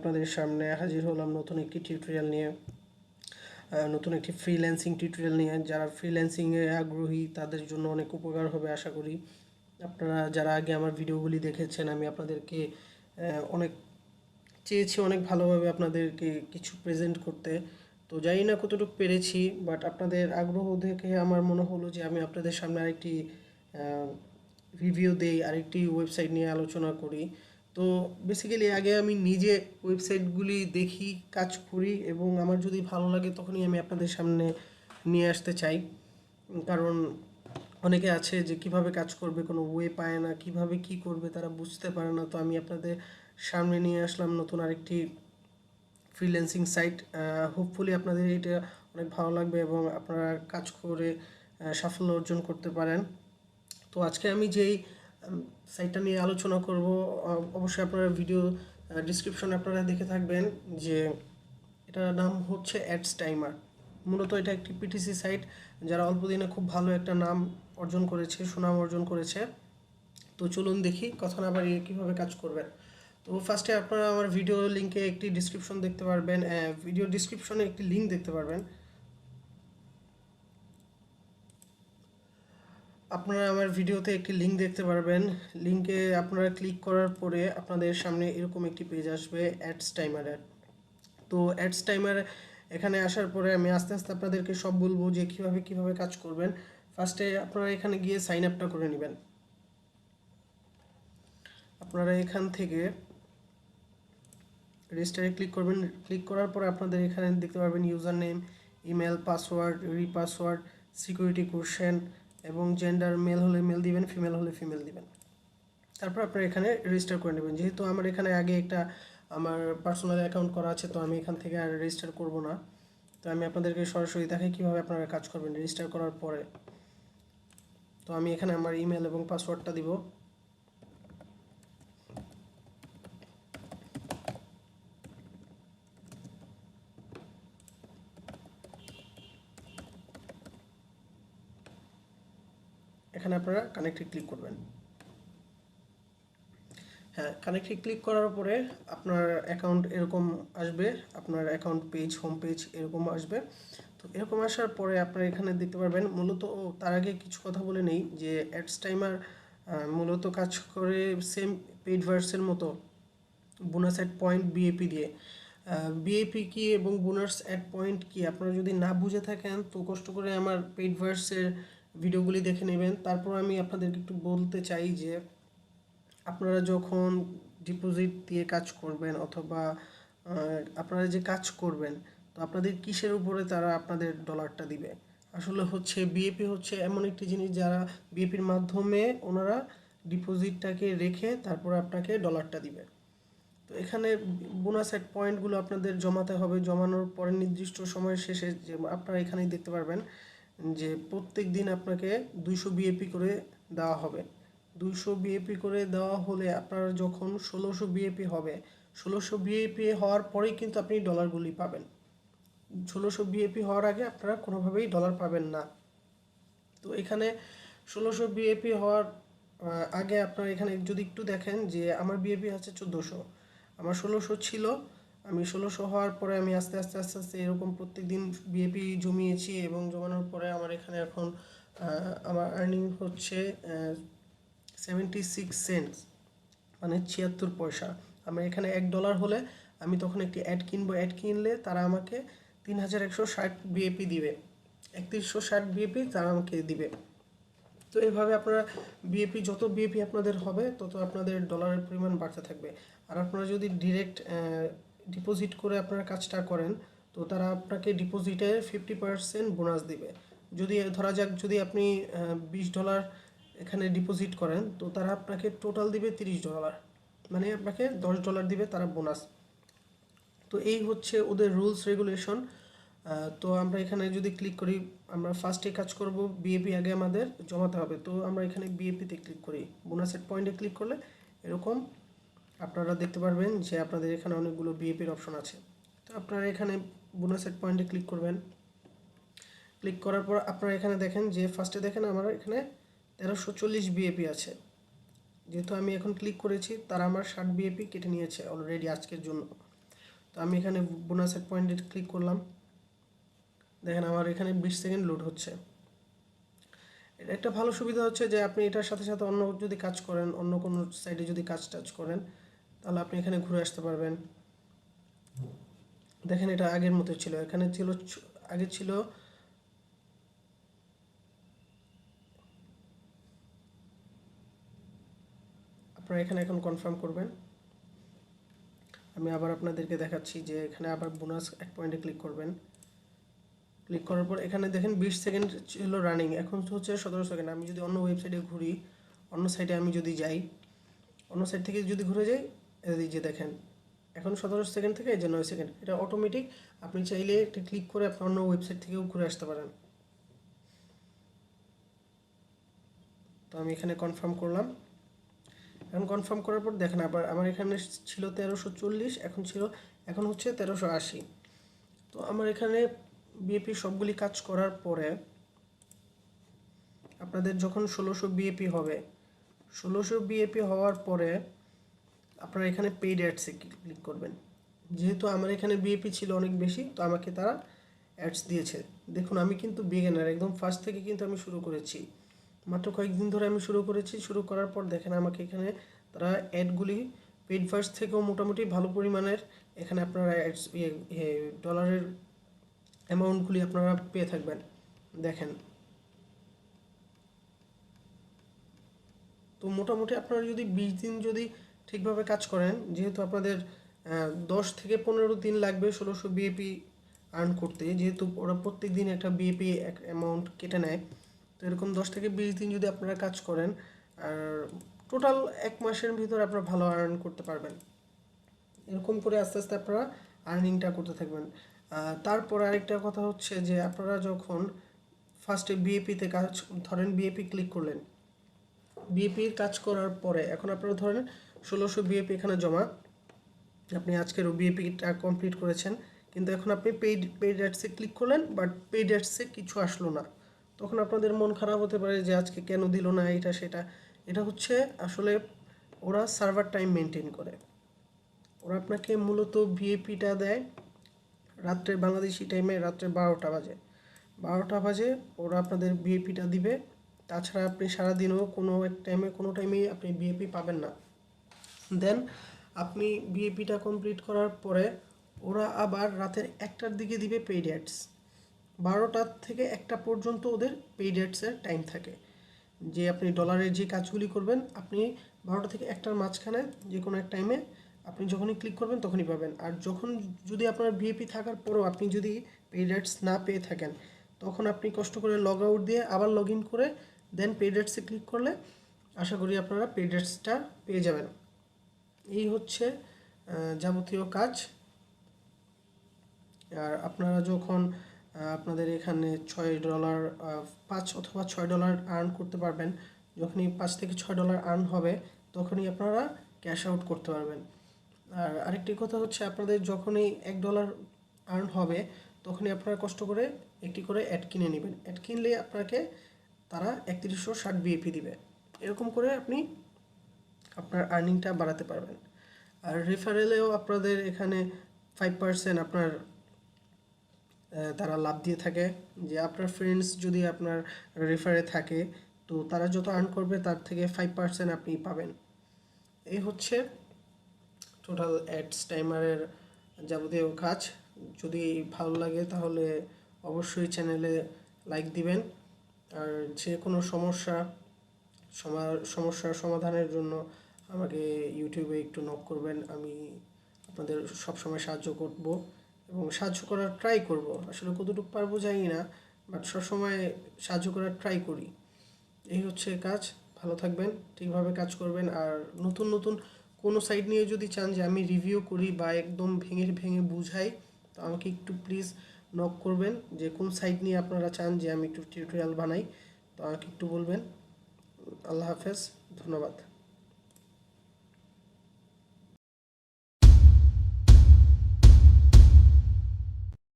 আপনাদের সামনে হাজির হলাম নতুন একটি টিউটোরিয়াল নিয়ে, নতুন একটি ফ্রিল্যান্সিং টিউটোরিয়াল নিয়ে। যারা ফ্রিল্যান্সিংয়ে আগ্রহী তাদের জন্য অনেক উপকার হবে আশা করি। আপনারা যারা আগে আমার ভিডিওগুলি দেখেছেন, আমি আপনাদেরকে অনেক চেয়েছি অনেক ভালোভাবে আপনাদেরকে কিছু প্রেজেন্ট করতে। তো জানি না কতটুকু পেরেছি, বাট আপনাদের আগ্রহ দেখে আমার মনে হলো যে আমি আপনাদের সামনে আরেকটি রিভিউ দেই, আরেকটি ওয়েবসাইট নিয়ে আলোচনা করি। তো বেসিক্যালি আগে আমি নিজে ওয়েবসাইটগুলি দেখি, কাজ করি, এবং আমার যদি ভালো লাগে তখনই আমি আপনাদের সামনে নিয়ে আসতে চাই। কারণ অনেকে আছে যে কিভাবে কাজ করবে কোনো ওয়ে পায় না, কিভাবে কি করবে তারা বুঝতে পারে না। তো আমি আপনাদের সামনে নিয়ে আসলাম নতুন আরেকটি ফ্রিল্যান্সিং সাইট। হোপফুলি আপনাদের এটা অনেক ভালো লাগবে এবং আপনারা কাজ করে সাফল্য অর্জন করতে পারেন। তো আজকে আমি যেই সাইটটা নিয়ে আলোচনা করব, অবশ্যই আপনারা ভিডিও ডিসক্রিপশনে আপনারা দেখে থাকবেন যে এটার নাম হচ্ছে অ্যাডস টাইমার। মূলত এটা একটি পিটিসি সাইট, যারা অল্প দিনে খুব ভালো একটা নাম অর্জন করেছে, সুনাম অর্জন করেছে। তো চলুন দেখি, কথা না বাড়িয়ে কীভাবে কাজ করবেন। তো ফার্স্টে আপনারা আমার ভিডিও লিঙ্কে একটি ডিসক্রিপশন দেখতে পারবেন, ভিডিও ডিসক্রিপশনে একটি লিঙ্ক দেখতে পারবেন। আপনারা আমার ভিডিওতে একটি লিঙ্ক দেখতে পারবেন। লিঙ্কে আপনারা ক্লিক করার পরে আপনাদের সামনে এরকম একটি পেজ আসবে অ্যাডস টাইমারের। তো অ্যাডস টাইমার এখানে আসার পরে আমি আস্তে আস্তে আপনাদেরকে সব বলবো যে কীভাবে কাজ করবেন। ফার্স্টে আপনারা এখানে গিয়ে সাইন আপটা করে নেবেন। আপনারা এখান থেকে রেজিস্টারে ক্লিক করবেন। ক্লিক করার পর আপনাদের এখানে দেখতে পারবেন user name, email, password, re-password, security question এবং জেন্ডার। মেল হলে মেল দিবেন, ফিমেল হলে ফিমেল দিবেন। তারপর আপনারা এখানে রেজিস্টার করে নেবেন। যেহেতু আমার এখানে আগে একটা আমার পার্সোনাল অ্যাকাউন্ট করা আছে, তো আমি এখান থেকে আর রেজিস্টার করব না। তো আমি আপনাদেরকে সরাসরি দেখাই কীভাবে আপনারা কাজ করবেন রেজিস্টার করার পরে। তো আমি এখানে আমার ইমেল এবং পাসওয়ার্ডটা দিব। এখানে আপনারা কানেক্টে ক্লিক করবেন। হ্যাঁ, কানেক্টে ক্লিক করার পরে আপনার অ্যাকাউন্ট এরকম আসবে, আপনার অ্যাকাউন্ট পেজ, হোম পেজ এরকম আসবে। তো এরকম আসার পরে আপনারা এখানে দেখতে পারবেন মূলত, তার আগে কিছু কথা বলে নেই যে অ্যাডস টাইমার মূলত কাজ করে সেম পেইড ভার্সের মতো বোনাস অ্যাড পয়েন্ট বিএপি দিয়ে। বিএপি কি এবং বোনাস অ্যাড পয়েন্ট কি আপনারা যদি না বুঝে থাকেন তো কষ্ট করে আমার পেইড ভার্সের ভিডিওগুলি দেখে নেবেন। তারপর আমি আপনাদেরকে একটু বলতে চাই যে আপনারা যখন ডিপোজিট দিয়ে কাজ করবেন অথবা আপনারা যে কাজ করবেন, তো আপনাদের কিসের উপরে তারা আপনাদের ডলারটা দিবে। আসলে হচ্ছে বিএপি হচ্ছে এমন একটি জিনিস যারা বিএপির মাধ্যমে ওনারা ডিপোজিটটাকে রেখে তারপর আপনাকে ডলারটা দিবে। তো এখানে বোনাস অ্যাড পয়েন্টগুলো আপনাদের জমাতে হবে। জমানোর পরে নির্দিষ্ট সময় শেষে যে আপনারা এখানেই দেখতে পারবেন যে প্রত্যেক দিন আপনাকে 200 বিএপি করে দেওয়া হবে। 200 বিএপি করে দেওয়া হলে আপনার যখন 1600 বিএপি হবে, 1600 বিএপি হওয়ার পরেই কিন্তু আপনি ডলারগুলি পাবেন। 1600 বিএপি হওয়ার আগে আপনারা কোনোভাবেই ডলার পাবেন না। তো এখানে 1600 বিএপি হওয়ার আগে আপনারা এখানে যদি একটু দেখেন যে আমার বিএপি আছে 1400, আমার 1600 ছিল। আমি 1600 হওয়ার পরে আমি আস্তে আস্তে এরকম প্রত্যেক দিন বিএপি জমিয়েছি এবং জমানোর পরে আমার এখানে এখন আমার আর্নিং হচ্ছে 76 সেন্টস, মানে 76 পয়সা। আমার এখানে $1 হলে আমি তখন একটি অ্যাড কিনবো। অ্যাড কিনলে তারা আমাকে 3160 বিএপি দিবে, 3160 বিএপি তারা আমাকে দিবে। তো এইভাবে আপনারা বিএপি, যত বিএপি আপনাদের হবে তত আপনাদের ডলারের পরিমাণ বাড়তে থাকবে। আর আপনারা যদি ডিরেক্ট ডিপোজিট করে আপনারা কাজটা করেন তো তারা আপনাকে ডিপোজিটে 50% বোনাস দিবে। যদি ধরা যাক যদি আপনি $20 এখানে ডিপোজিট করেন তো তারা আপনাকে টোটাল দিবে $30, মানে আপনাকে $10 দিবে তারা বোনাস। তো এই হচ্ছে ওদের রুলস রেগুলেশন। তো আমরা এখানে যদি ক্লিক করি, আমরা ফার্স্টে কাজ করব বিএপি আগে আমাদের জমাতে হবে। তো আমরা এখানে বিএপিতে ক্লিক করি, বোনাসের পয়েন্টে ক্লিক করলে এরকম আপনারা দেখতে পারবেন যে আপনাদের এখানে অনেকগুলো বিএপির অপশন আছে। তো আপনারা এখানে বোনাসের পয়েন্টে ক্লিক করবেন। ক্লিক করার পর আপনারা এখানে দেখেন যে ফার্স্টে দেখেন আমার এখানে 1340 বিএপি আছে। যেহেতু আমি এখন ক্লিক করেছি তারা আমার 60 বিএপি কেটে নিয়েছে অলরেডি আজকের জন্য। তো আমি এখানে বোনাস অ্যাড পয়েন্টে ক্লিক করলাম, দেখেন আমার এখানে 20 সেকেন্ড লোড হচ্ছে। এটা একটা ভালো সুবিধা হচ্ছে যে আপনি এটার সাথে সাথে অন্য যদি কাজ করেন, অন্য কোনো সাইডে যদি কাজ টাজ করেন, তাহলে আপনি এখানে ঘুরে আসতে পারবেন। দেখেন এটা আগের মতো ছিল, এখানে ছিল আগে ছিল আপনারা এখানে এখন কনফার্ম করবেন। আমি আবার আপনাদেরকে দেখাচ্ছি যে এখানে আবার বোনাস অ্যাড পয়েন্টে ক্লিক করবেন। ক্লিক করার পর এখানে দেখেন 20 সেকেন্ড ছিল রানিং, এখন হচ্ছে 17 সেকেন্ড। আমি যদি অন্য ওয়েবসাইটে ঘুরি, অন্য সাইটে আমি যদি যাই, অন্য সাইট থেকে যদি ঘুরে যাই, এই যে দেখেন এখন 17 সেকেন্ড থেকে এই যে 9 সেকেন্ড, এটা অটোমেটিক। আপনি চাইলে এটা ক্লিক করে আপনি অন্য ওয়েবসাইট থেকেও ঘুরে আসতে পারেন। তো আমি এখানে কনফার্ম করলাম। এখন কনফার্ম করার পর দেখেন আবার আমার এখানে ছিল 1340, এখন হচ্ছে 1380। তো আমার এখানে বিএপি সবগুলি কাজ করার পরে আপনাদের যখন 1600 বিএপি হবে, 1600 বিএপি হওয়ার পরে আপনারা এখানে পেইড অ্যাডসে ক্লিক করবেন। যেহেতু আমার এখানে বিএপি ছিল অনেক বেশি, তো আমাকে তারা অ্যাডস দিয়েছে। দেখুন আমি কিন্তু বিগিনার, একদম ফার্স্ট থেকে কিন্তু আমি শুরু করেছি, মাত্র কয়েকদিন ধরে আমি শুরু করেছি। শুরু করার পর দেখেন আমাকে এখানে তারা অ্যাডগুলি পেইড ফার্স্ট থেকেও মোটামুটি ভালো পরিমাণের এখানে আপনারা অ্যাডস ডলারের অ্যামাউন্টগুলি আপনারা পেয়ে থাকবেন। দেখেন তো মোটামুটি আপনারা যদি 20 দিন যদি ঠিকভাবে কাজ করেন, যেহেতু আপনাদের 10 থেকে 15 দিন লাগবে 1600 বিএপি আর্ন করতে, যেহেতু ওরা প্রত্যেক দিন একটা বিএপি এক অ্যামাউন্ট কেটে নেয়। তো এরকম 10 থেকে 20 দিন যদি আপনারা কাজ করেন, আর টোটাল 1 মাসের ভিতর আপনারা ভালো আর্ন করতে পারবেন। এরকম করে আস্তে আস্তে আপনারা আর্নিংটা করতে থাকবেন। তারপর আরেকটা কথা হচ্ছে যে আপনারা যখন ফার্স্টে বিএপিতে কাজ ধরেন, বিএপি ক্লিক করলেন, বিএপির কাজ করার পরে এখন আপনারা ধরেন 1600 বিএপি এখানে জমা, আপনি আজকের বিএপিটা কমপ্লিট করেছেন, কিন্তু এখন আপনি পেইড অ্যাডসে ক্লিক করলেন, বাট পেইড অ্যাডসে কিছু আসলো না। তখন আপনাদের মন খারাপ হতে পারে যে আজকে কেন দিল না এটা সেটা। এটা হচ্ছে আসলে ওরা সার্ভার টাইম মেনটেন করে। ওরা আপনাকে মূলত ভিএপিটা দেয় রাত্রে, বাংলাদেশি টাইমে রাত্রে 12টা বাজে ওরা আপনাদের ভিএপিটা দিবে। তাছাড়া আপনি সারাদিনও কোনো টাইমেই আপনি ভিএপি পাবেন না। দেন আপনি ভিএপিটা কমপ্লিট করার পরে ওরা আবার রাতের 1টার দিকে দিবে পেইড অ্যাডস। 12টা থেকে 1টা পর্যন্ত ওদের পেইড অ্যাডসের টাইম থাকে, যে আপনি ডলারের যে কাজগুলি করবেন আপনি 12টা থেকে 1টার মাঝখানে যে কোনো এক টাইমে আপনি যখনই ক্লিক করবেন তখনই পাবেন। আর যখন যদি আপনার ভিএপি থাকার পরেও আপনি যদি পেইড অ্যাডস না পেয়ে থাকেন, তখন আপনি কষ্ট করে লগ আউট দিয়ে আবার লগ ইন করে দেন পেইড অ্যাডসে ক্লিক করলে আশা করি আপনারা পেইড অ্যাডসটা পেয়ে যাবেন। এই হচ্ছে যাবতীয় কাজ। আর আপনারা যখন আপনাদের এখানে $6 $5 অথবা $6 আর্ন করতে পারবেন, যখনই $5 থেকে $6 আর্ন হবে তখনই আপনারা ক্যাশ আউট করতে পারবেন। আর আরেকটি কথা হচ্ছে আপনাদের যখনই $1 আর্ন হবে তখনই আপনারা কষ্ট করে একটি করে অ্যাড কিনে নেবেন। অ্যাড কিনলে আপনাকে তারা 3160 বিএপি দিবে। এরকম করে আপনি আপনার আর্নিংটা বাড়াতে পারবেন। আর রেফারেলেও আপনাদের এখানে 5% আপনার তারা লাভ দিয়ে থাকে, যে আপনার ফ্রেন্ডস যদি আপনার রেফারে থাকে তো তারা যত আর্ন করবে তার থেকে 5% আপনি পাবেন। এই হচ্ছে টোটাল অ্যাডস টাইমারের যাবতীয় কাজ। যদি ভালো লাগে তাহলে অবশ্যই চ্যানেলে লাইক দিবেন। আর যে কোনো সমস্যার সমাধানের জন্য আমাকে ইউটিউবে একটু নক করবেন, আমি আপনাদের সবসময় সাহায্য করব এবং সাহায্য করার ট্রাই করব। আসলে কতটুকু পারবো জানি না, বাট সবসময় সাহায্য করার ট্রাই করি। এই হচ্ছে কাজ। ভালো থাকবেন, ঠিকভাবে কাজ করবেন। আর নতুন নতুন কোনো সাইট নিয়ে যদি চান যে আমি রিভিউ করি বা একদম ভেঙে ভেঙে বুঝাই, তো আমাকে একটু প্লিজ নক করবেন যে কোন সাইট নিয়ে আপনারা চান যে আমি একটু টিউটোরিয়াল বানাই, তো আমাকে একটু বলবেন। আল্লাহ হাফেজ, ধন্যবাদ।